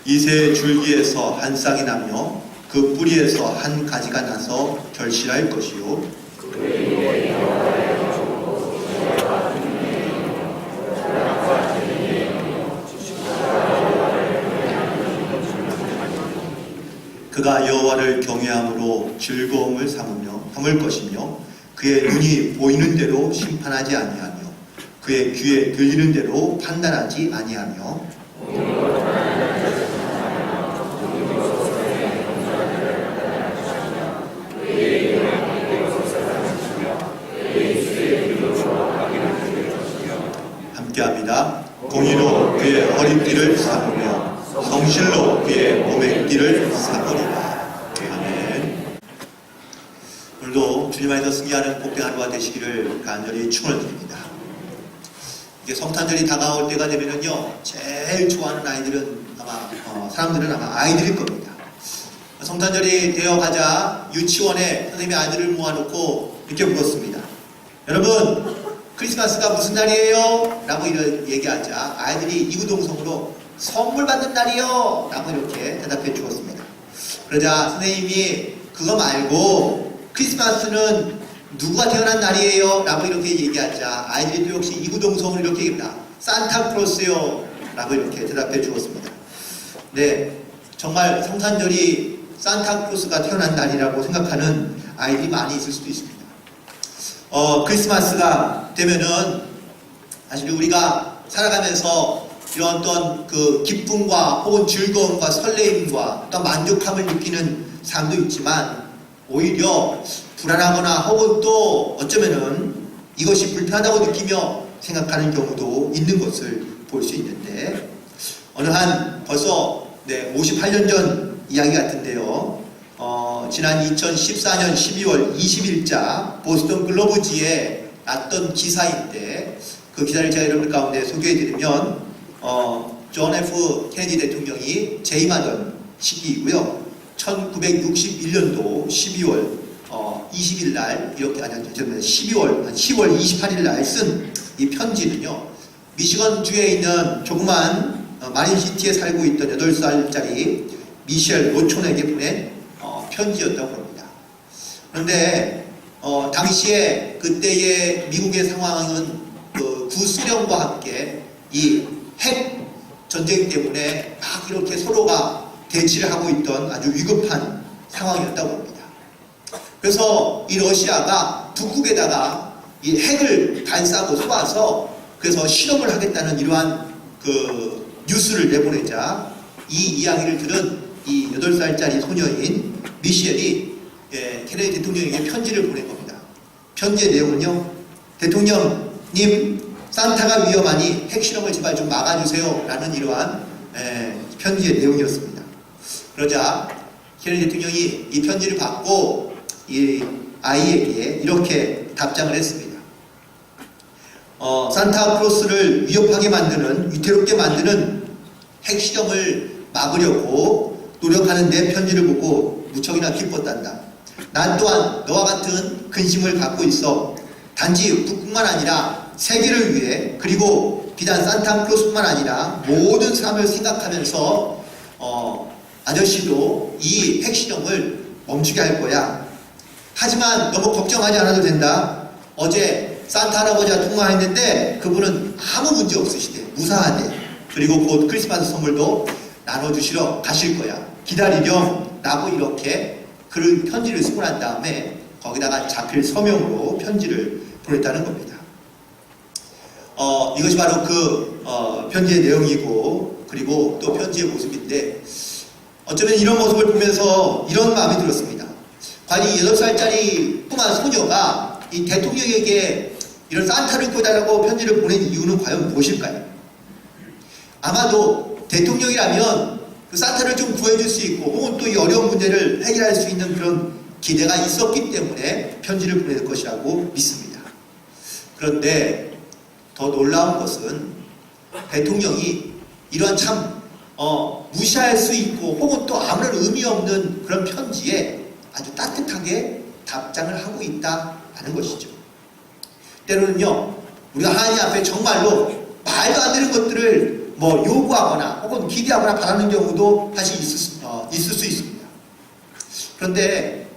이새 줄기에서 한 쌍이 나며 그 뿌리에서 한 가지가 나서 결실할 것이요 그가 여호와를 경외함으로 즐거움을 삼을 것이며 그의 눈이 보이는 대로 심판하지 아니하며 그의 귀에 들리는 대로 판단하지 아니하며 함께합니다. 공의로 그의 허리띠를 삼으며 성실로 그의 몸의 띠를 삼으리라. 아멘. 오늘도 주님 안에서 승리하는 복된 하루가 되시기를 간절히 축원드립니다. 이게 성탄절이 다가올 때가 되면은요, 제일 좋아하는 아이들은 사람들은 아마 아이들일 겁니다. 성탄절이 되어가자 유치원에 선생님이 아이들을 모아놓고 이렇게 물었습니다. 여러분, 크리스마스가 무슨 날이에요? 라고 얘기하자 아이들이 이구동성으로 선물 받는 날이요! 라고 이렇게 대답해 주었습니다. 그러자 선생님이 그거 말고 크리스마스는 누구가 태어난 날이에요? 라고 이렇게 얘기하자 아이들이 또 역시 이구동성으로 이렇게 얘기합니다. 산타크로스요! 라고 이렇게 대답해 주었습니다. 네, 정말 성탄절이 산타크로스가 태어난 날이라고 생각하는 아이들이 많이 있을 수도 있습니다. 크리스마스가 되면은 사실 우리가 살아가면서 이런 어떤 그 기쁨과 혹은 즐거움과 설레임과 또 만족함을 느끼는 사람도 있지만 오히려 불안하거나 혹은 또 어쩌면은 이것이 불편하다고 느끼며 생각하는 경우도 있는 것을 볼 수 있는데 어느 한 벌써 58년 전 이야기 같은데요. 지난 2014년 12월 20일자 보스턴 글로브지에 났던 기사인데 그 기사를 제가 여러분 가운데 소개해드리면 존 F 케네디 대통령이 재임하던 시기이고요. 1961년도 12월 20일 날 이렇게 10월 28일 날 쓴 이 편지는요. 미시건주에 있는 조그만 마린시티에 살고 있던 8살짜리 미셸 노촌에게 보낸 편지였다고 합니다. 그런데 당시에 그때의 미국의 상황은 그 구소련과 함께 이 핵 전쟁 때문에 막 이렇게 서로가 대치를 하고 있던 아주 위급한 상황이었다고 합니다. 그래서 이 러시아가 북극에다가 이 핵을 발사하고 쏘아서 그래서 실험을 하겠다는 이러한 그 뉴스를 내보내자 이 이야기를 들은 이 8살짜리 소녀인 미셸이 케네디 대통령에게 편지를 보낸 겁니다. 편지의 내용은요. 대통령님, 산타가 위험하니 핵실험을 제발 좀 막아주세요. 라는 이러한 편지의 내용이었습니다. 그러자 케네디 대통령이 이 편지를 받고 이 아이에게 이렇게 답장을 했습니다. 산타크로스를 위협하게 만드는, 위태롭게 만드는 핵실험을 막으려고 노력하는 내 편지를 보고 무척이나 기뻤단다. 난 또한 너와 같은 근심을 갖고 있어. 단지 북뿐만 아니라 세계를 위해 그리고 비단 산타크로스뿐만 아니라 모든 사람을 생각하면서 아저씨도 이 핵실험을 멈추게 할 거야. 하지만 너무 걱정하지 않아도 된다. 어제 산타 할아버지와 통화했는데 그분은 아무 문제 없으시대. 무사하대. 그리고 곧 크리스마스 선물도 나눠주시러 가실 거야. 기다리렴. 라고 이렇게 편지를 쓰고 난 다음에 거기다가 자필 서명으로 편지를 보냈다는 겁니다. 이것이 바로 그 편지의 내용이고 그리고 또 편지의 모습인데 어쩌면 이런 모습을 보면서 이런 마음이 들었습니다. 과연 이 8살짜리 꼬마 소녀가 이 대통령에게 이런 산타를 구해달라고 편지를 보낸 이유는 과연 무엇일까요? 아마도 대통령이라면 그 산타를 좀 구해줄 수 있고 혹은 또 이 어려운 문제를 해결할 수 있는 그런 기대가 있었기 때문에 편지를 보낼 것이라고 믿습니다. 그런데 더 놀라운 것은 대통령이 이러한 참 무시할 수 있고 혹은 또 아무런 의미 없는 그런 편지에 아주 따뜻하게 답장을 하고 있다는 것이죠. 때로는요 우리가 하나님 앞에 정말로 말도 안 되는 것들을 뭐 요구하거나 혹은 기대하거나 바라는 경우도 사실 있을 수 있습니다. 그런데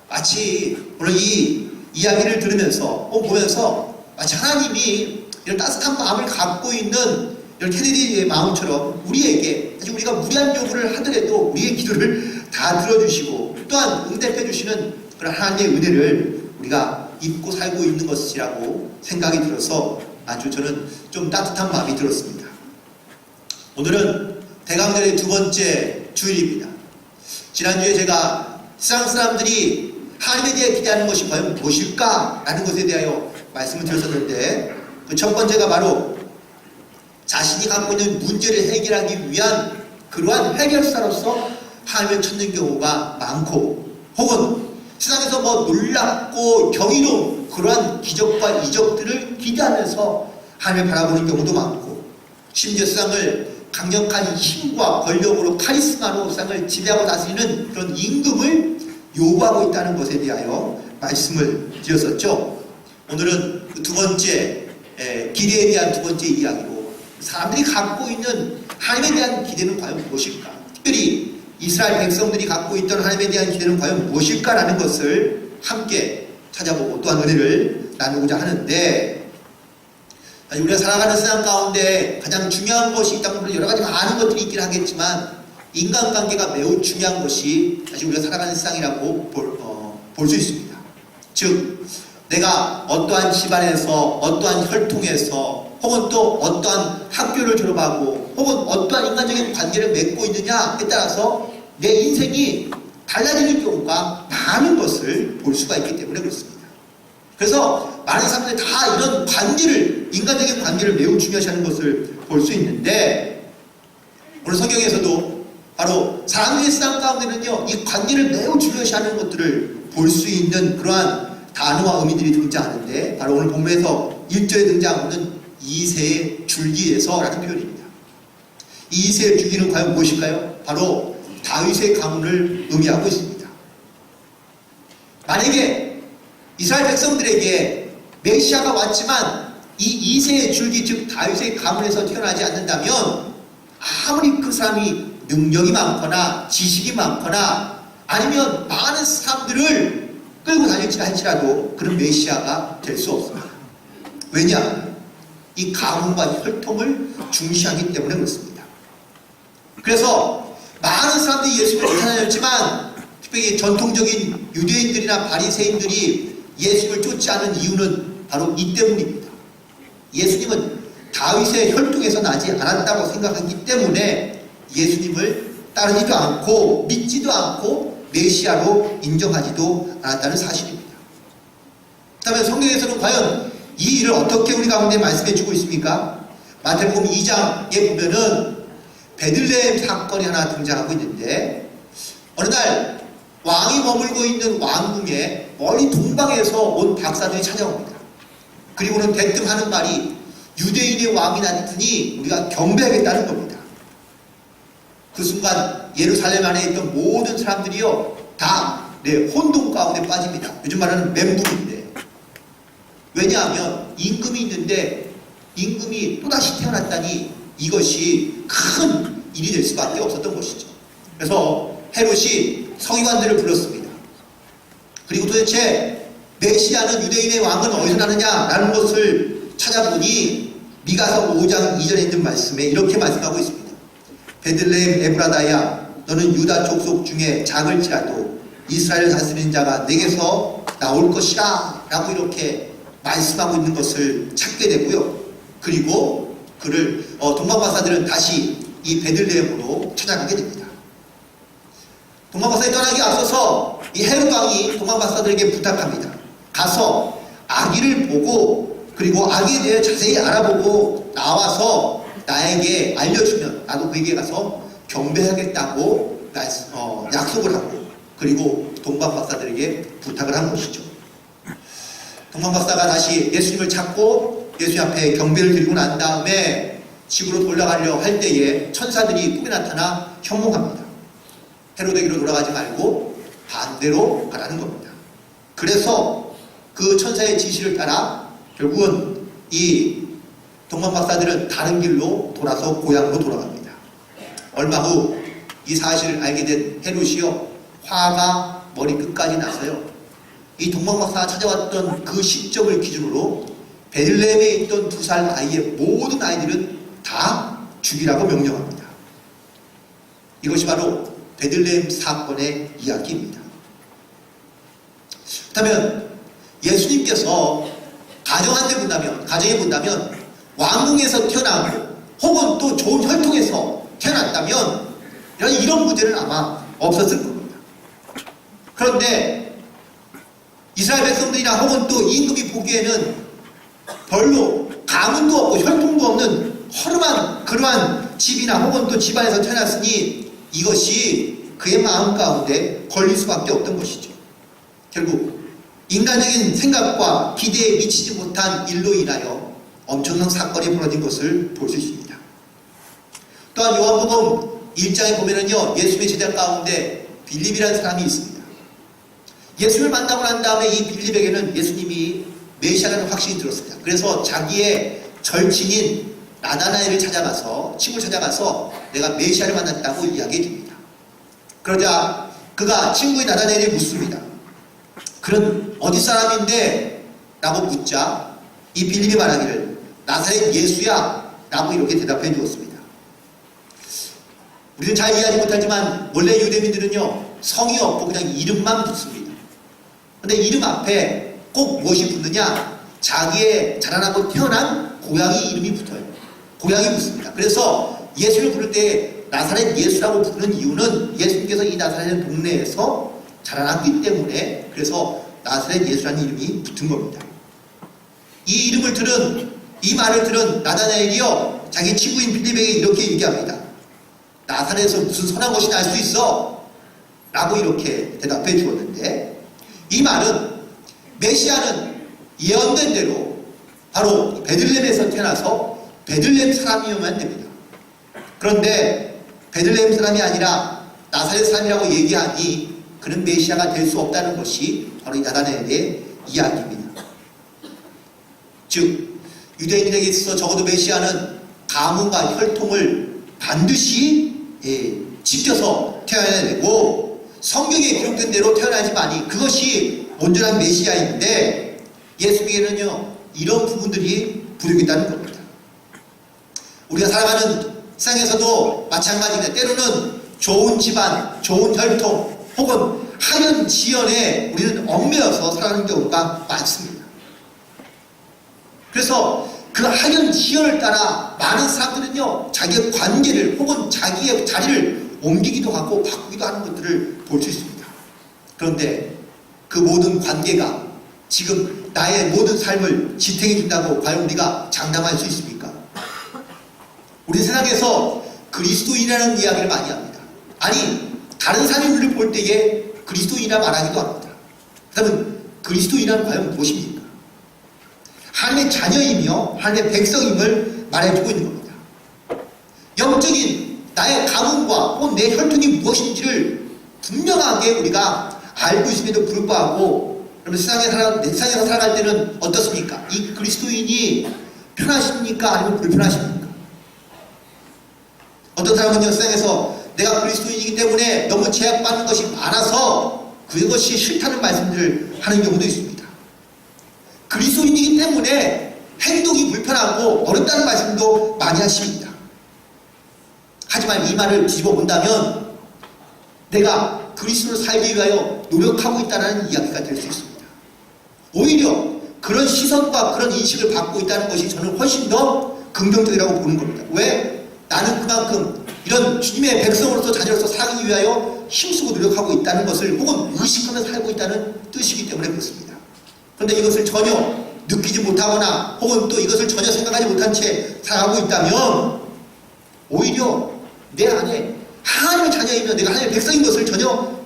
마치 오늘 이 이야기를 들으면서 보면서 마치 하나님이 이런 따뜻한 마음을 갖고 있는 이런 케네디의 마음처럼 우리에게 사실 우리가 무리한 요구를 하더라도 우리의 기도를 다 들어주시고 또한 응답해 주시는 그런 하나님의 은혜를 우리가 입고 살고 있는 것이라고 생각이 들어서 아주 저는 좀 따뜻한 마음이 들었습니다. 오늘은 대강절의 두 번째 주일입니다. 지난주에 제가 세상 사람들이 하나님에 대해 기대하는 것이 과연 무엇일까? 라는 것에 대하여 말씀을 드렸었는데 그 첫 번째가 바로 자신이 갖고 있는 문제를 해결하기 위한 그러한 해결사로서 하나님을 찾는 경우가 많고 혹은 세상에서 뭐 놀랍고 경이로운 그러한 기적과 이적들을 기대하면서 하나님을 바라보는 경우도 많고 심지어 세상을 강력한 힘과 권력으로 카리스마로 세상을 지배하고 다스리는 그런 임금을 요구하고 있다는 것에 대하여 말씀을 드렸었죠. 오늘은 그 두 번째 기대에 대한 두 번째 이야기로 사람들이 갖고 있는 하나님에 대한 기대는 과연 무엇일까? 특별히 이스라엘 백성들이 갖고 있던 하나님에 대한 기대는 과연 무엇일까라는 것을 함께 찾아보고 또한 은혜를 나누고자 하는데 우리가 살아가는 세상 가운데 가장 중요한 것이 있다고 하면 여러 가지 많은 것들이 있긴 하겠지만 인간관계가 매우 중요한 것이 사실 우리가 살아가는 세상이라고 볼 수 있습니다. 즉 내가 어떠한 집안에서 어떠한 혈통에서 혹은 또 어떠한 학교를 졸업하고 혹은 어떠한 인간적인 관계를 맺고 있느냐에 따라서 내 인생이 달라지는 경우가 많은 것을 볼 수가 있기 때문에 그렇습니다. 그래서 많은 사람들이 다 이런 관계를 인간적인 관계를 매우 중요시하는 것을 볼 수 있는데 오늘 성경에서도 바로 사람들의 세상 가운데는요 이 관계를 매우 중요시하는 것들을 볼 수 있는 그러한 단어와 의미들이 등장하는데 바로 오늘 본문에서 1절에 등장하는 이새의 줄기에서라는 표현입니다. 이새의 줄기는 과연 무엇일까요? 바로 다윗의 가문을 의미하고 있습니다. 만약에 이스라엘 백성들에게 메시아가 왔지만 이 이새의 줄기 즉 다윗의 가문에서 태어나지 않는다면 아무리 그 사람이 능력이 많거나 지식이 많거나 아니면 많은 사람들을 끌고 다닐지 할지라도 그런 메시아가 될 수 없습니다. 왜냐? 이 가문과 혈통을 중시하기 때문에 그렇습니다. 그래서 많은 사람들이 예수를 쫓아다녔지만 특별히 전통적인 유대인들이나 바리새인들이 예수를 쫓지 않은 이유는 바로 이 때문입니다. 예수님은 다윗의 혈통에서 나지 않았다고 생각하기 때문에 예수님을 따르지도 않고 믿지도 않고 메시아로 인정하지도 않았다는 사실입니다. 그렇다면 성경에서는 과연 이 일을 어떻게 우리 가운데 말씀해 주고 있습니까? 마태복음 2장에 보면은 베들레헴 사건이 하나 등장하고 있는데 어느 날 왕이 머물고 있는 왕궁에 멀리 동방에서 온 박사들이 찾아옵니다. 그리고는 대뜸 하는 말이 유대인의 왕이 났으니 우리가 경배하겠다는 겁니다. 그 순간 예루살렘 안에 있던 모든 사람들이요 다 혼돈 가운데 빠집니다. 요즘 말하는 멘붕인데 왜냐하면 임금이 있는데 임금이 또다시 태어났다니 이것이 큰 일이 될 수밖에 없었던 것이죠. 그래서 헤롯이 서기관들을 불렀습니다. 그리고 도대체 메시아는 유대인의 왕은 어디서 나느냐라는 것을 찾아보니 미가서 5장 2절에 있는 말씀에 이렇게 말씀하고 있습니다. 베들레헴 에브라다야 너는 유다 족속 중에 작을지라도 이스라엘을 다스리는 자가 내게서 나올 것이라 라고 이렇게 말씀하고 있는 것을 찾게 되고요. 그리고 그를 동방박사들은 다시 이 베들레헴으로 찾아가게 됩니다. 동방박사에 떠나기 앞서서 이 헤롯 왕이 동방박사들에게 부탁합니다. 가서 아기를 보고 그리고 아기에 대해 자세히 알아보고 나와서 나에게 알려주면 나도 그에게 가서 경배하겠다고 약속을 하고 그리고 동방박사들에게 부탁을 한 것이죠. 동방박사가 다시 예수님을 찾고 예수님 앞에 경배를 드리고 난 다음에 집으로 돌아가려 할 때에 천사들이 꿈에 나타나 현몽합니다. 헤로데기로 돌아가지 말고 반대로 가라는 겁니다. 그래서 그 천사의 지시를 따라 결국은 이 동방 박사들은 다른 길로 돌아서 고향으로 돌아갑니다. 얼마 후 이 사실을 알게 된 헤롯이요, 화가 머리끝까지 나서요, 이 동방 박사가 찾아왔던 그 시점을 기준으로 베들레헴에 있던 2살 아이의 모든 아이들은 다 죽이라고 명령합니다. 이것이 바로 베들레헴 사건의 이야기입니다. 그렇다면 예수님께서 가정에 본다면 왕궁에서 태어나고 혹은 또 좋은 혈통에서 태어났다면 이런 문제는 아마 없었을 겁니다. 그런데 이스라엘 백성들이나 혹은 또 임금이 보기에는 별로 가문도 없고 혈통도 없는 허름한 그러한 집이나 혹은 또 집안에서 태어났으니 이것이 그의 마음 가운데 걸릴 수밖에 없던 것이죠. 결국 인간적인 생각과 기대에 미치지 못한 일로 인하여 엄청난 사건이 벌어진 것을 볼 수 있습니다. 또한 요한복음 1장에 보면은요, 예수님의 제자 가운데 빌립이라는 사람이 있습니다. 예수님을 만나고 난 다음에 이 빌립에게는 예수님이 메시아라는 확신이 들었습니다. 그래서 자기의 절친인 나다나엘을 찾아가서, 친구를 찾아가서 내가 메시아를 만났다고 이야기해 줍니다. 그러자 그가 친구인 나다나엘이 묻습니다. 그는 어디 사람인데? 라고 묻자 이 빌립이 말하기를 나사렛 예수야 라고 이렇게 대답해 주었습니다. 우리는 잘 이해하지 못하지만 원래 유대민들은요, 성이 없고 그냥 이름만 붙습니다. 근데 이름 앞에 꼭 무엇이 붙느냐? 자기의 자라나고 태어난 고향이 이름이 붙어요. 고향이 붙습니다. 그래서 예수를 부를 때 나사렛 예수라고 부르는 이유는 예수님께서 이 나사렛 동네에서 자라났기 때문에, 그래서 나사렛 예수라는 이름이 붙은 겁니다. 이 말을 들은 나다나엘이요, 자기 친구인 빌립에게 이렇게 얘기합니다. 나사렛에서 무슨 선한 것이 날 수 있어? 라고 이렇게 대답해 주었는데, 이 말은 메시아는 예언된 대로 바로 베들레헴에서 태어나서 베들레헴 사람이어야만 됩니다. 그런데 베들레헴 사람이 아니라 나사렛 사람이라고 얘기하니 그는 메시아가 될 수 없다는 것이 바로 이 나다나엘의 이야기입니다. 즉 유대인들에게 있어서 적어도 메시아는 가문과 혈통을 반드시 지켜서 태어나야 되고 성경에 기록된 대로 태어나지만이 그것이 온전한 메시아인데, 예수님에게는요 이런 부분들이 부족했다는 겁니다. 우리가 살아가는 세상에서도 마찬가지입니다. 때로는 좋은 집안, 좋은 혈통 혹은 하는 지연에 우리는 얽매여서 살아가는 경우가 많습니다. 그래서 그 하는 지연을 따라 많은 사람들은요, 자기의 관계를 혹은 자기의 자리를 옮기기도 하고 바꾸기도 하는 것들을 볼 수 있습니다. 그런데 그 모든 관계가 지금 나의 모든 삶을 지탱해 준다고 과연 우리가 장담할 수 있습니까? 우리 세상에서 그리스도인이라는 이야기를 많이 합니다. 아니, 다른 사람이 우리를 볼 때에 그리스도인이라 말하기도 합니다. 그러면 그리스도인이란 과연 무엇입니까? 하나님의 자녀이며 하나님의 백성임을 말해주고 있는 겁니다. 영적인 나의 가문과 혹은 내 혈통이 무엇인지를 분명하게 우리가 알고 있음에도 불구하고, 그러면 세상에서 살아갈 때는 어떻습니까? 이 그리스도인이 편하십니까? 아니면 불편하십니까? 어떤 사람은요, 세상에서 내가 그리스도인이기 때문에 너무 제약받는 것이 많아서 그것이 싫다는 말씀들을 하는 경우도 있습니다. 그리스도인이기 때문에 행동이 불편하고 어렵다는 말씀도 많이 하십니다. 하지만 이 말을 뒤집어 본다면 내가 그리스도를 살기 위하여 노력하고 있다는 이야기가 될 수 있습니다. 오히려 그런 시선과 그런 인식을 받고 있다는 것이 저는 훨씬 더 긍정적이라고 보는 겁니다. 왜? 나는 그만큼 이런 주님의 백성으로서 자녀로서 살기 위하여 힘쓰고 노력하고 있다는 것을 혹은 의식하며 살고 있다는 뜻이기 때문에 그렇습니다. 그런데 이것을 전혀 느끼지 못하거나 혹은 또 이것을 전혀 생각하지 못한 채 살아가고 있다면 오히려 내 안에 하나님의 자녀이며 내가 하나님의 백성인 것을 전혀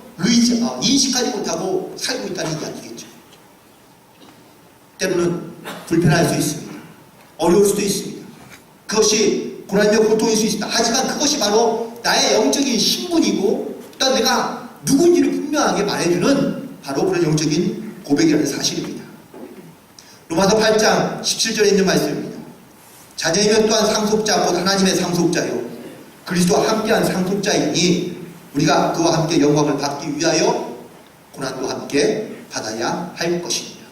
인식하지 못하고 살고 있다는 이야기겠죠. 때로는 불편할 수 있습니다. 어려울 수도 있습니다. 그것이 고난이며 고통일 수 있습니다. 하지만 그것이 바로 나의 영적인 신분이고 또 내가 누군지를 분명하게 말해주는 바로 그런 영적인 고백이라는 사실입니다. 로마서 8장 17절에 있는 말씀입니다. 자녀이면 또한 상속자 곧 하나님의 상속자요 그리스도와 함께한 상속자이니 우리가 그와 함께 영광을 받기 위하여 고난도 함께 받아야 할 것입니다.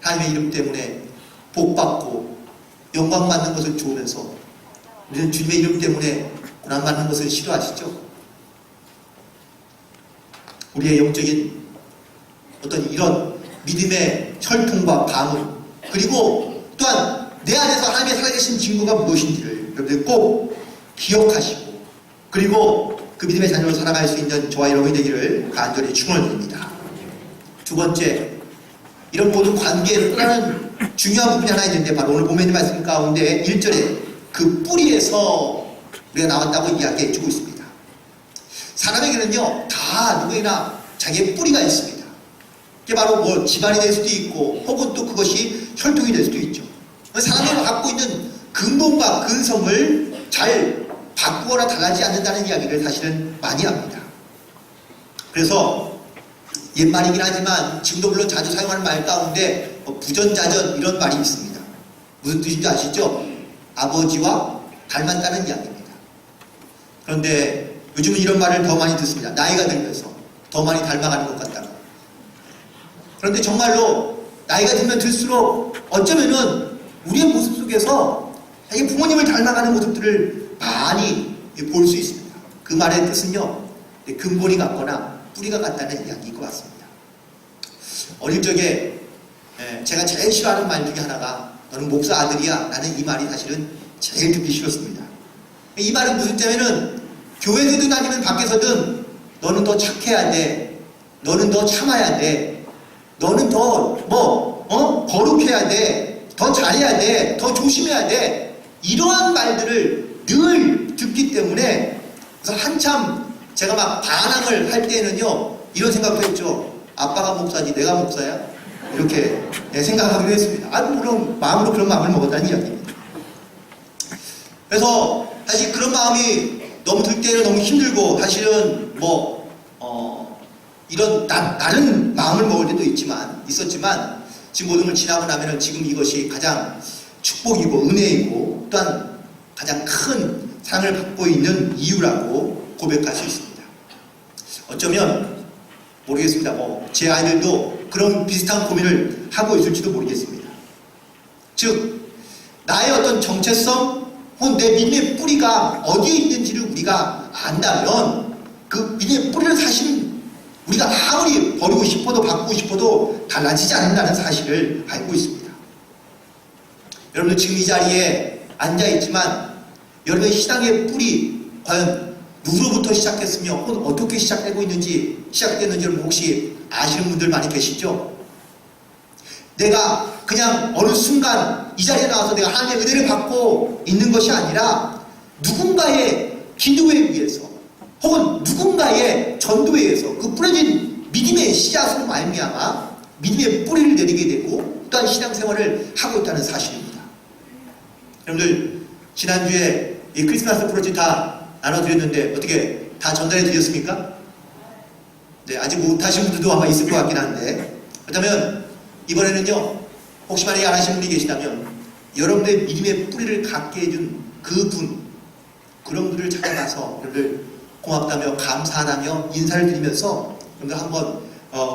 하나님의 이름 때문에 복받고 영광받는 것을 좋으면서 우리는 주님의 이름 때문에 고난받는 것을 싫어하시죠? 우리의 영적인 어떤 이런 믿음의 혈통과 방음 그리고 또한 내 안에서 하나님의 살아계신 증거가 무엇인지를 여러분들 꼭 기억하시고 그리고 그 믿음의 자녀로 살아갈 수 있는 저와 여러분이 되기를 간절히 축원드립니다. 두 번째, 이런 모든 관계에 따른 중요한 부분이 하나 있는데 바로 오늘 본문의 말씀 가운데 1절에 그 뿌리에서 우리가 나왔다고 이야기해 주고 있습니다. 사람에게는요 다 누구나 자기의 뿌리가 있습니다. 그게 바로 뭐 집안이 될 수도 있고 혹은 또 그것이 혈통이 될 수도 있죠. 사람이 갖고 있는 근본과 근성을 잘 바꾸거나 달라지지 않는다는 이야기를 사실은 많이 합니다. 그래서 옛말이긴 하지만 지금도 물론 자주 사용하는 말 가운데 부전자전 이런 말이 있습니다. 무슨 뜻인지 아시죠? 아버지와 닮았다는 이야기입니다. 그런데 요즘은 이런 말을 더 많이 듣습니다. 나이가 들면서 더 많이 닮아가는 것 같다고. 그런데 정말로 나이가 들면 들수록 어쩌면은 우리의 모습 속에서 자기 부모님을 닮아가는 모습들을 많이 볼 수 있습니다. 그 말의 뜻은요 근본이 같거나 뿌리가 같다는 이야기인 것 같습니다. 어릴 적에 제가 제일 싫어하는 말 중에 하나가 너는 목사 아들이야 라는 이 말이 사실은 제일 듣기 싫었습니다. 이 말은 무슨 때면은 교회에서든 아니면 밖에서든 너는 더 착해야 돼, 너는 더 참아야 돼, 너는 더 거룩해야 돼, 더 잘해야 돼, 더 조심해야 돼 이러한 말들을 늘 듣기 때문에 그래서 한참 제가 막 반항을 할 때는요 이런 생각도 했죠. 아빠가 목사지 내가 목사야? 이렇게 생각하기도 했습니다. 물론 마음으로 그런 마음을 먹었다는 이야기입니다. 그래서 사실 그런 마음이 너무 들 때는 너무 힘들고 사실은 이런 다른 마음을 먹을 때도 있었지만 지금 모든 걸 지나고 나면은 지금 이것이 가장 축복이고 은혜이고 또한 가장 큰 사랑을 받고 있는 이유라고 고백할 수 있습니다. 어쩌면 모르겠습니다. 제 아이들도 그런 비슷한 고민을 하고 있을지도 모르겠습니다. 즉 나의 어떤 정체성 혹은 내 믿음의 뿌리가 어디에 있는지를 우리가 안다면 그 믿음의 뿌리를 사실 우리가 아무리 버리고 싶어도 바꾸고 싶어도 달라지지 않는다는 사실을 알고 있습니다. 여러분들 지금 이 자리에 앉아있지만 여러분의 신앙의 뿌리 과연 누구로부터 시작했으며 혹은 어떻게 시작됐는지 여러분 혹시 아시는 분들 많이 계시죠? 내가 그냥 어느 순간 이 자리에 나와서 내가 하나님의 은혜를 받고 있는 것이 아니라 누군가의 기도에 의해서 혹은 누군가의 전도에 의해서 그 뿌려진 믿음의 씨앗으로 말미암아 믿음의 뿌리를 내리게 되고 또한 신앙생활을 하고 있다는 사실입니다. 여러분들 지난주에 이 크리스마스 프로젝트 다 나눠드렸는데 어떻게 다 전달해 드렸습니까? 네, 아직 못하신 분들도 아마 있을 것 같긴 한데 그렇다면 이번에는요 혹시 만약에 안 하신 분이 계시다면 여러분들의 믿음의 뿌리를 갖게 해준 그분 그런 분들을 찾아가서 여러분들 고맙다며 감사하다며 인사를 드리면서 여러분들 한번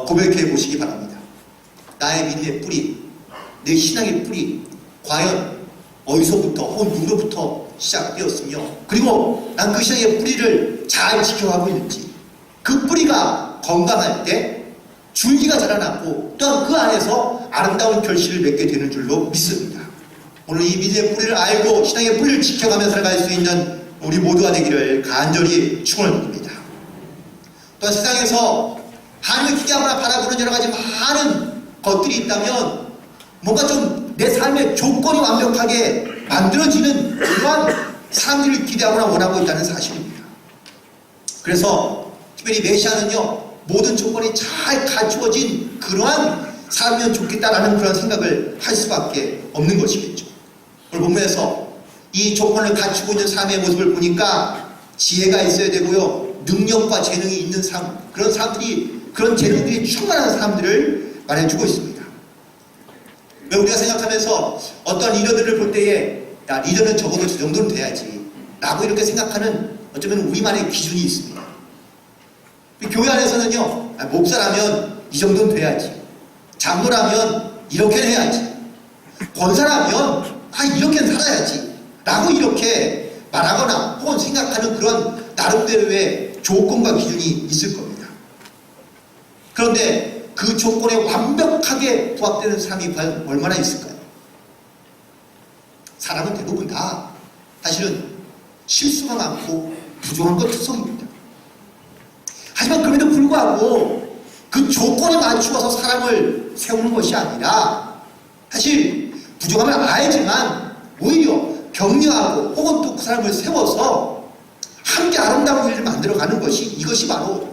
고백해 보시기 바랍니다. 나의 믿음의 뿌리, 내 신앙의 뿌리 과연 어디서부터 혹은 누구로부터 시작되었으며 그리고 난 그 신앙의 뿌리를 잘 지켜가고 있는지 그 뿌리가 건강할 때 줄기가 자라나고 또한 그 안에서 아름다운 결실을 맺게 되는 줄로 믿습니다. 오늘 이 믿음의 뿌리를 알고 신앙의 뿌리를 지켜가며 살아갈 수 있는 우리 모두가 되기를 간절히 축원드립니다. 또한 세상에서 하나님을 기대하거나 바라보는 여러 가지 많은 것들이 있다면 뭔가 좀 내 삶의 조건이 완벽하게 만들어지는 그러한 사람들을 기대하거나 원하고 있다는 사실입니다. 그래서 특별히 메시아는요 모든 조건이 잘 갖추어진 그러한 사람이면 좋겠다라는 그런 생각을 할 수밖에 없는 것이겠죠. 오늘 본문에서 이 조건을 갖추고 있는 사람의 모습을 보니까 지혜가 있어야 되고요 능력과 재능이 있는 사람 그런 재능들이 충만한 사람들을 말해주고 있습니다. 왜 우리가 생각하면서 어떤 리더들을 볼 때에 야, 리더는 적어도 저 정도는 돼야지 라고 이렇게 생각하는 어쩌면 우리만의 기준이 있습니다. 교회 안에서는요, 목사라면 이 정도는 돼야지, 장로라면 이렇게 해야지, 권사라면 이렇게 살아야지 라고 이렇게 말하거나 혹은 생각하는 그런 나름대로의 조건과 기준이 있을 겁니다. 그런데 그 조건에 완벽하게 부합되는 사람이 과연 얼마나 있을까요? 사람은 대부분 다 사실은 실수가 많고 부족한 것 투성입니다. 하지만 그럼에도 불구하고 그 조건에 맞추어서 사람을 세우는 것이 아니라 사실 부족함을 알지만 오히려 격려하고 혹은 또 그 사람을 세워서 함께 아름다운 일을 만들어가는 것이 이것이 바로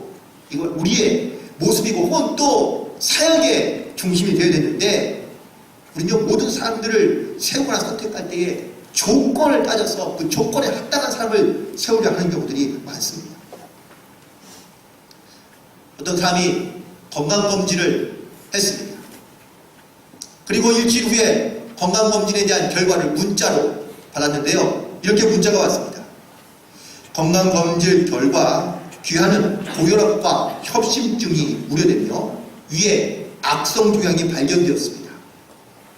우리의 모습이고 혹은 또 사역의 중심이 되어야 되는데 우리는 모든 사람들을 세우거나 선택할 때에 조건을 따져서 그 조건에 합당한 사람을 세우려 하는 경우들이 많습니다. 어떤 사람이 건강검진을 했습니다. 그리고 일주일 후에 건강검진에 대한 결과를 문자로 받았는데요. 이렇게 문자가 왔습니다. 건강검진 결과 귀하는 고혈압과 협심증이 우려되며 위에 악성 종양이 발견되었습니다.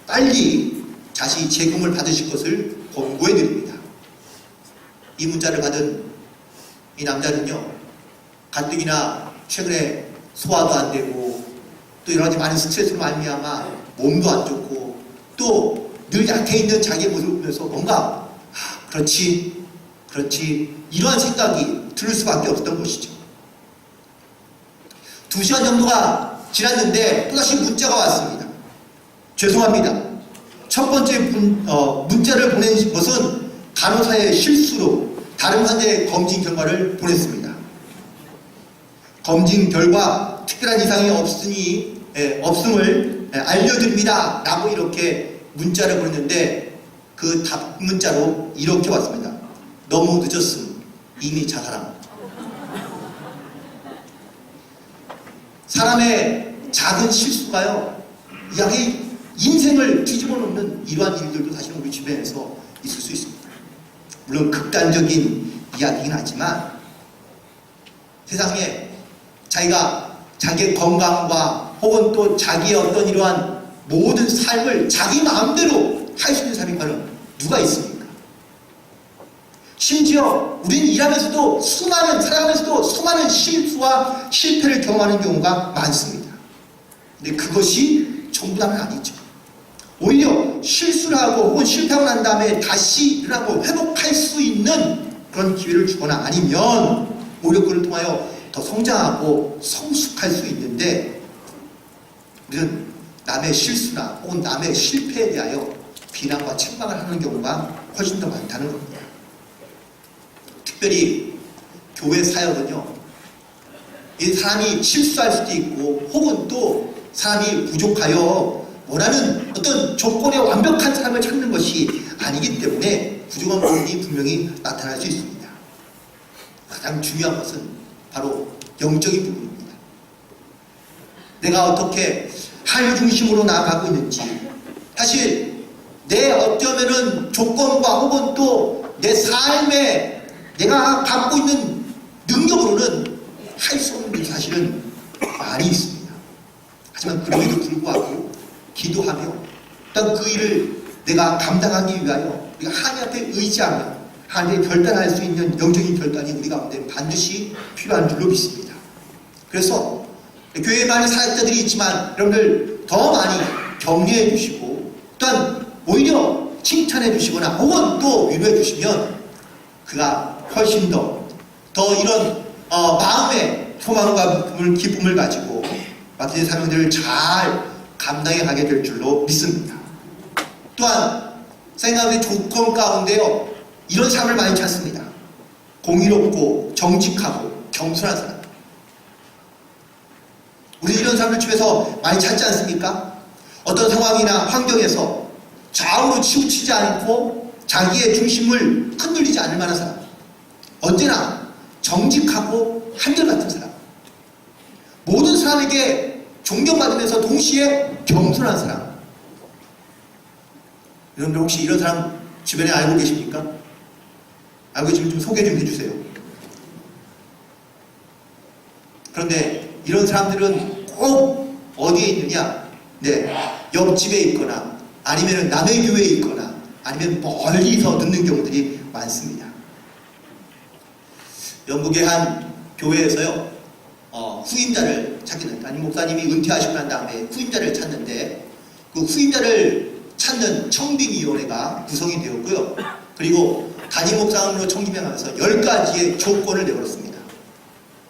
빨리 자신이 재검을 받으실 것을 권고해 드립니다. 이 문자를 받은 이 남자는요, 가뜩이나 최근에 소화도 안 되고 또 여러 가지 많은 스트레스로 말미암아 몸도 안 좋고 또 늘 약해 있는 자기의 모습을 보면서 뭔가 그렇지 이러한 생각이 들 수밖에 없었던 것이죠. 2시간 정도가 지났는데 또다시 문자가 왔습니다. 죄송합니다. 첫 번째 문자를 보낸 것은 간호사의 실수로 다른 환자의 검진 결과를 보냈습니다. 검진 결과 특별한 이상이 없음을 알려드립니다 라고 이렇게 문자를 보냈는데 그 답 문자로 이렇게 왔습니다. 너무 늦었음. 이미 자살함. 사람의 작은 실수가요, 이야기 인생을 뒤집어 놓는 이러한 일들도 사실은 우리 주변에서 있을 수 있습니다. 물론 극단적인 이야기긴 하지만 세상에 자기가 자기의 건강과 혹은 또 자기의 어떤 이러한 모든 삶을 자기 마음대로 할 수 있는 사람이 과연 누가 있습니까? 심지어 우리는 일하면서도 살아가면서도 수많은 실수와 실패를 경험하는 경우가 많습니다. 근데 그것이 전부 다는 아니죠. 오히려 실수를 하고 혹은 실패하고 난 다음에 다시 일어나고 회복할 수 있는 그런 기회를 주거나 아니면 오히려 그를 통하여 더 성장하고 성숙할 수 있는데 우리는 남의 실수나 혹은 남의 실패에 대하여 비난과 책망을 하는 경우가 훨씬 더 많다는 겁니다. 특별히 교회 사역은요, 이 사람이 실수할 수도 있고 혹은 또 사람이 부족하여 원하는 어떤 조건에 완벽한 사람을 찾는 것이 아니기 때문에 부족한 부분이 분명히 나타날 수 있습니다. 가장 중요한 것은 바로 영적인 부분입니다. 내가 어떻게 하나님 중심으로 나아가고 있는지, 사실 내 어쩌면은 조건과 혹은 또 내 삶에 내가 갖고 있는 능력으로는 할 수 없는 게 사실은 많이 있습니다. 하지만 그럼에도 불구하고 기도하며 일단 그 일을 내가 감당하기 위하여 우리가 하나님 앞에 의지하며 하나님의 결단할 수 있는 영적인 결단이 우리 가운데 반드시 필요한 줄로 믿습니다. 그래서 교회에 많은 사역자들이 있지만 여러분들 더 많이 격려해 주시고 또한 오히려 칭찬해 주시거나 혹은 또 위로해 주시면 그가 훨씬 더 이런 마음의 소망과 기쁨을 가지고 맡은 사명들을 잘 감당해 가게 될 줄로 믿습니다. 또한 생각의 조건 가운데요, 이런 삶을 많이 찾습니다. 공의롭고 정직하고 겸손한 사람. 우리 이런 사람들 집에서 많이 찾지 않습니까? 어떤 상황이나 환경에서 좌우로 치우치지 않고 자기의 중심을 흔들리지 않을 만한 사람. 언제나 정직하고 한결같은 사람. 모든 사람에게 존경받으면서 동시에 겸손한 사람. 여러분들 혹시 이런 사람 주변에 알고 계십니까? 알고 계시면 좀 소개 좀 해주세요. 그런데 이런 사람들은 꼭 어디에 있느냐? 네, 옆집에 있거나 아니면 남의 교회에 있거나 아니면 멀리서 듣는 경우들이 많습니다. 영국의 한 교회에서요, 후임자를 찾기는, 담임 목사님이 은퇴하시고 난 다음에 후임자를 찾는데, 그 후임자를 찾는 청빙위원회가 구성이 되었고요. 그리고 담임 목사님으로 청임하면서 10가지의 조건을 내걸었습니다.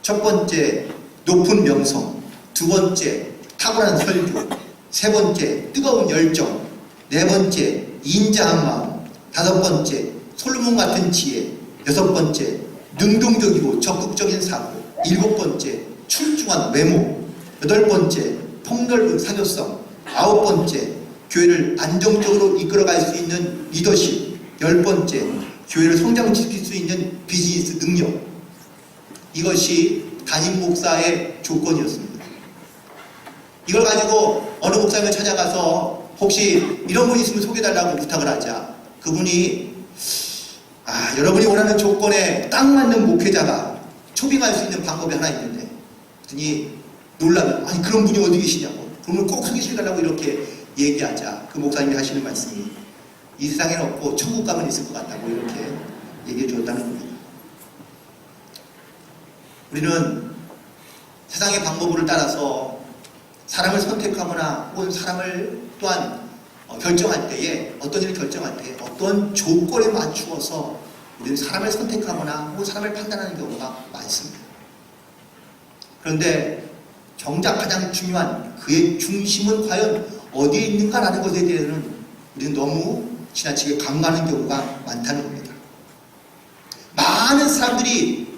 첫 번째, 높은 명성. 두 번째, 탁월한 설교. 세 번째, 뜨거운 열정. 네 번째, 인자한 마음. 다섯 번째, 솔로몬 같은 지혜. 여섯 번째, 능동적이고 적극적인 사고. 일곱 번째, 출중한 외모. 여덟 번째, 폭넓은 사교성. 아홉 번째, 교회를 안정적으로 이끌어갈 수 있는 리더십. 열 번째, 교회를 성장시킬 수 있는 비즈니스 능력. 이것이 담임 목사의 조건이었습니다. 이걸 가지고 어느 목사님을 찾아가서 혹시 이런 분 있으면 소개해달라고 부탁을 하자, 그분이 여러분이 원하는 조건에 딱 맞는 목회자가 초빙할 수 있는 방법이 하나 있는데, 그랬더니 놀라면, 아니 그런 분이 어디 계시냐고, 그러면 꼭 소개시켜달라고 이렇게 얘기하자, 그 목사님이 하시는 말씀이 이 세상에는 없고 천국 가면 있을 것 같다고 이렇게 얘기해 주었다는 겁니다. 우리는 세상의 방법을 따라서 사람을 선택하거나 혹은 사람을 또한 결정할 때에, 어떤 일을 결정할 때 어떤 조건에 맞추어서 우리는 사람을 선택하거나 혹은 사람을 판단하는 경우가 많습니다. 그런데 정작 가장 중요한 그의 중심은 과연 어디에 있는가라는 것에 대해서는 우리는 너무 지나치게 간과하는 경우가 많다는 겁니다. 많은 사람들이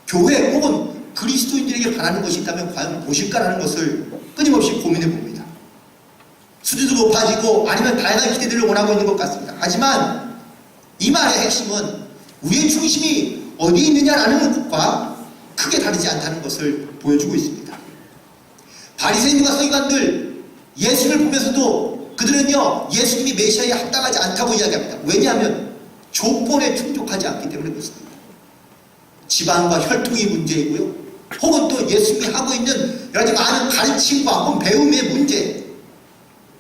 교회 혹은 그리스도인들에게 바라는 것이 있다면 과연 무엇일까라는 것을 끊임없이 고민해 봅니다. 수준도 높아지고 아니면 다양한 기대들을 원하고 있는 것 같습니다. 하지만 이 말의 핵심은 우리의 중심이 어디에 있느냐라는 것과 크게 다르지 않다는 것을 보여주고 있습니다. 바리새인과 서기관들, 예수를 보면서도 그들은요, 예수님이 메시아에 합당하지 않다고 이야기합니다. 왜냐하면 조건에 충족하지 않기 때문에 그렇습니다. 지방과 혈통이 문제이고요, 혹은 또 예수님이 하고 있는 여러 가지 많은 가르침과 혹은 배움의 문제,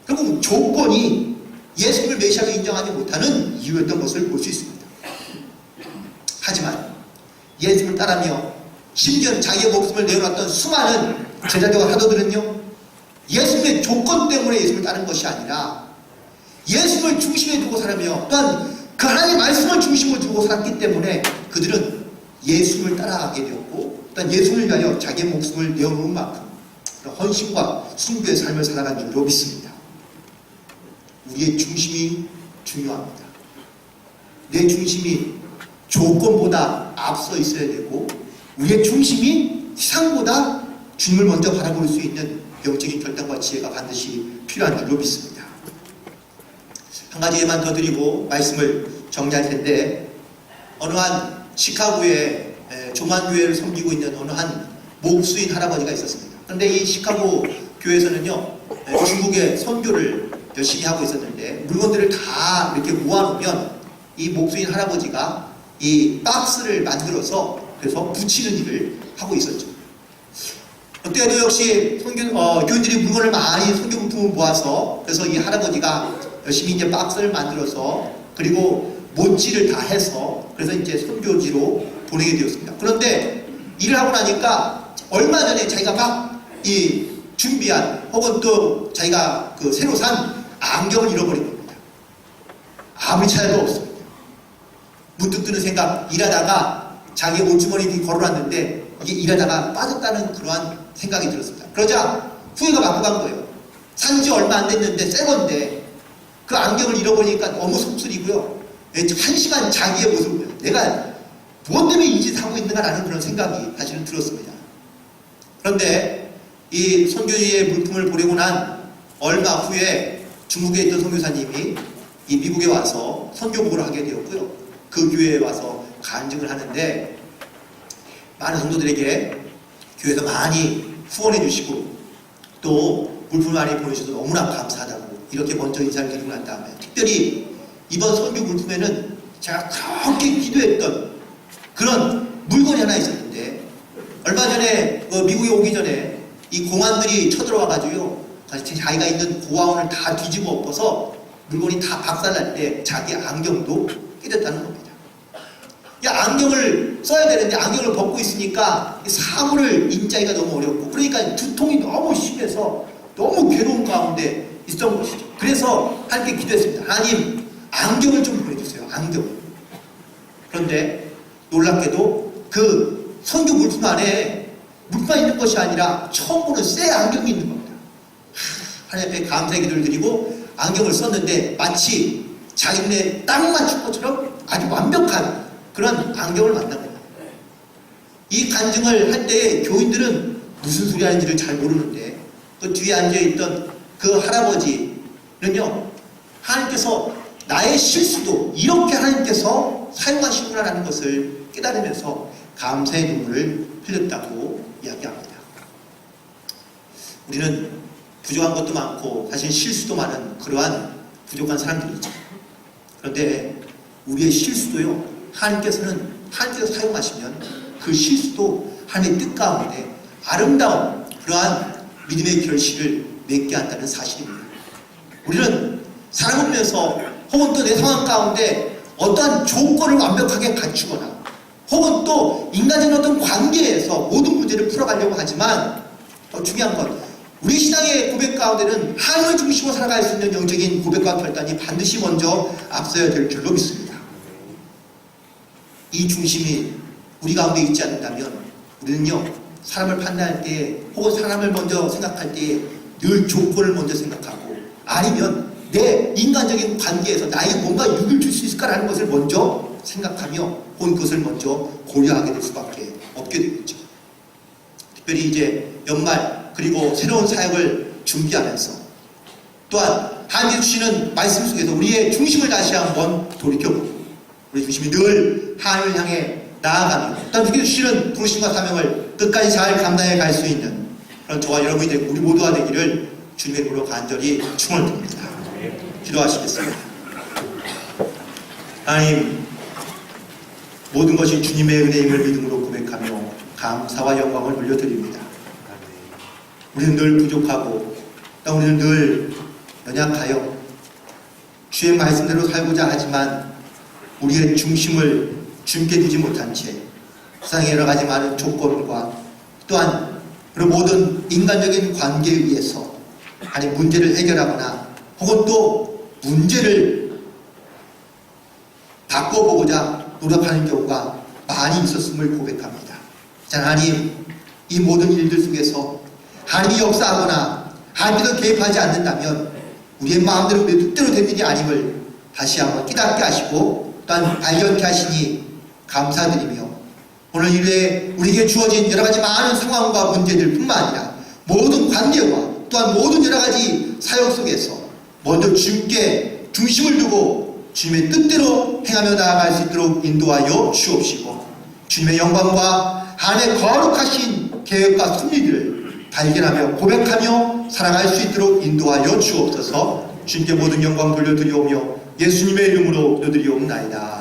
결국 조건이 예수님을 메시아로 인정하지 못하는 이유였던 것을 볼 수 있습니다. 하지만 예수님을 따르며 심지어 자기의 목숨을 내어놨던 수많은 제자들과 사도들은요, 예수님의 조건 때문에 예수님을 따른 것이 아니라 예수님을 중심에 두고 살으며 또한 그 하나님의 말씀을 중심으로 두고 살았기 때문에 그들은 예수님을 따라가게 되었고, 또한 예수님을 위하여 자기의 목숨을 내어놓은 만큼 헌신과 순교의 삶을 살아간 줄로 믿습니다. 우리의 중심이 중요합니다. 내 중심이 조건보다 앞서 있어야 되고, 우리의 중심이 세상보다 주님을 먼저 바라볼 수 있는 영적인 결단과 지혜가 반드시 필요한 줄로 믿습니다. 한 가지 예만 더 드리고 말씀을 정리할 텐데, 어느 한 시카고의 조만교회를 섬기고 있는 어느 한 목수인 할아버지가 있었습니다. 그런데 이 시카고 교회에서는요, 중국의 선교를 열심히 하고 있었는데 물건들을 다 이렇게 모아놓으면 이 목수인 할아버지가 이 박스를 만들어서 그래서 붙이는 일을 하고 있었죠. 그때도 역시 교인들이 물건을 많이 선교물품을 모아서, 그래서 이 할아버지가 열심히 이제 박스를 만들어서 그리고 못지를 다 해서 그래서 이제 선교지로 보내게 되었습니다. 그런데 일을 하고 나니까 얼마 전에 자기가 막 이 준비한 혹은 또 자기가 그 새로 산 안경을 잃어버린 겁니다. 아무리 찾아도 없습니다. 문득 드는 생각, 일하다가 자기 옷주머니에 걸어놨는데 이게 일하다가 빠졌다는 그러한 생각이 들었습니다. 그러자 후회가 막고 간 거예요. 산지 얼마 안 됐는데 새 건데 그 안경을 잃어버리니까 너무 속쓰리고요. 한심한 자기의 모습을 보여요. 내가 무엇 때문에 이 짓을 하고 있는가라는 그런 생각이 사실은 들었습니다. 그런데 이 선교지의 물품을 보내고 난 얼마 후에 중국에 있던 선교사님이 이 미국에 와서 선교복을 하게 되었고요. 그 교회에 와서 간증을 하는데 많은 성도들에게 교회에서 많이 후원해 주시고 또 물품을 많이 보내주셔서 너무나 감사하다고 이렇게 먼저 인사를 드리고 난 다음에 특별히 이번 선교 물품에는 제가 그렇게 기도했던 그런 물건이 하나 있었는데 얼마 전에 미국에 오기 전에 이 공안들이 쳐들어와가지고요 자기가 있는 고아원을 다 뒤집어 엎어서 물건이 다 박살날 때 자기 안경도 깨졌다는 겁니다. 안경을 써야 되는데 안경을 벗고 있으니까 사물을 인자기가 너무 어렵고 그러니까 두통이 너무 심해서 너무 괴로운 가운데 있었던 것이죠. 그래서 하나님께 기도했습니다. 하나님 안경을 좀 보내주세요. 안경. 그런데 놀랍게도 그 선교 물품 안에 물만 있는 것이 아니라 처음 보는 새 안경이 있는 겁니다. 하나님 앞에 감사의 기도를 드리고 안경을 썼는데 마치 자기 눈에 딱 맞춘 것처럼 아주 완벽한 그런 안경을 만난 거예요. 이 간증을 할 때 교인들은 무슨 소리 하는지를 잘 모르는데 그 뒤에 앉아있던 그 할아버지는요 하나님께서 나의 실수도 이렇게 하나님께서 사용하시구나라는 것을 깨달으면서 감사의 눈물을 흘렸다고 이야기합니다. 우리는 부족한 것도 많고 사실 실수도 많은 그러한 부족한 사람들이죠. 그런데 우리의 실수도요 하나님께서 사용하시면 그 실수도 하나님의 뜻 가운데 아름다운 그러한 믿음의 결실을 맺게 한다는 사실입니다. 우리는 살아보면서 혹은 또 내 상황 가운데 어떠한 조건을 완벽하게 갖추거나 혹은 또 인간적인 어떤 관계에서 모든 문제를 풀어가려고 하지만 더 중요한 건 우리 신앙의 고백 가운데는 하나님을 중심으로 살아갈 수 있는 영적인 고백과 결단이 반드시 먼저 앞서야 될 줄로 믿습니다. 이 중심이 우리 가운데 있지 않는다면 우리는요 사람을 판단할 때 혹은 사람을 먼저 생각할 때 늘 조건을 먼저 생각하고 아니면 내 인간적인 관계에서 나에게 뭔가 유익을 줄 수 있을까라는 것을 먼저 생각하며 혹은 그것을 먼저 고려하게 될 수밖에 없게 되겠죠. 특별히 이제 연말 그리고 새로운 사역을 준비하면서 또한 하나님께서 주시는 말씀 속에서 우리의 중심을 다시 한번 돌이켜보고 우리 중심이 늘 하나님을 향해 나아가며 또한 주께서 주시는 부르심과 사명을 끝까지 잘 감당해 갈 수 있는 그런 저와 여러분이 되고 우리 모두가 되기를 주님의 이름으로 간절히 축원드립니다. 기도하시겠습니다. 하나님 모든 것이 주님의 은혜임을 믿음으로 고백하며 감사와 영광을 돌려드립니다. 우리는 늘 부족하고 또 우리는 늘 연약하여 주의 말씀대로 살고자 하지만 우리의 중심을 주님께 두지 못한 채 세상의 여러 가지 많은 조건과 또한 그런 모든 인간적인 관계에 의해서 아니 문제를 해결하거나 혹은 또 문제를 바꿔보고자 노력하는 경우가 많이 있었음을 고백합니다. 자, 하나님 이 모든 일들 속에서 하나님이 역사하거나 하나님께서 개입하지 않는다면 우리의 마음대로 우리의 뜻대로 되는 일이 아님을 다시 한번 깨닫게 하시고 또한 발견케 하시니 감사드리며 오늘 일에 우리에게 주어진 여러 가지 많은 상황과 문제들 뿐만 아니라 모든 관계와 또한 모든 여러 가지 사역 속에서 먼저 주님께 중심을 두고 주님의 뜻대로 행하며 나아갈 수 있도록 인도하여 주옵시고 주님의 영광과 하나님의 거룩하신 계획과 섭리들을 발견하며 고백하며 살아갈 수 있도록 인도하여 주옵소서. 주님께 모든 영광 돌려드리오며 예수님의 이름으로 드리옵나이다.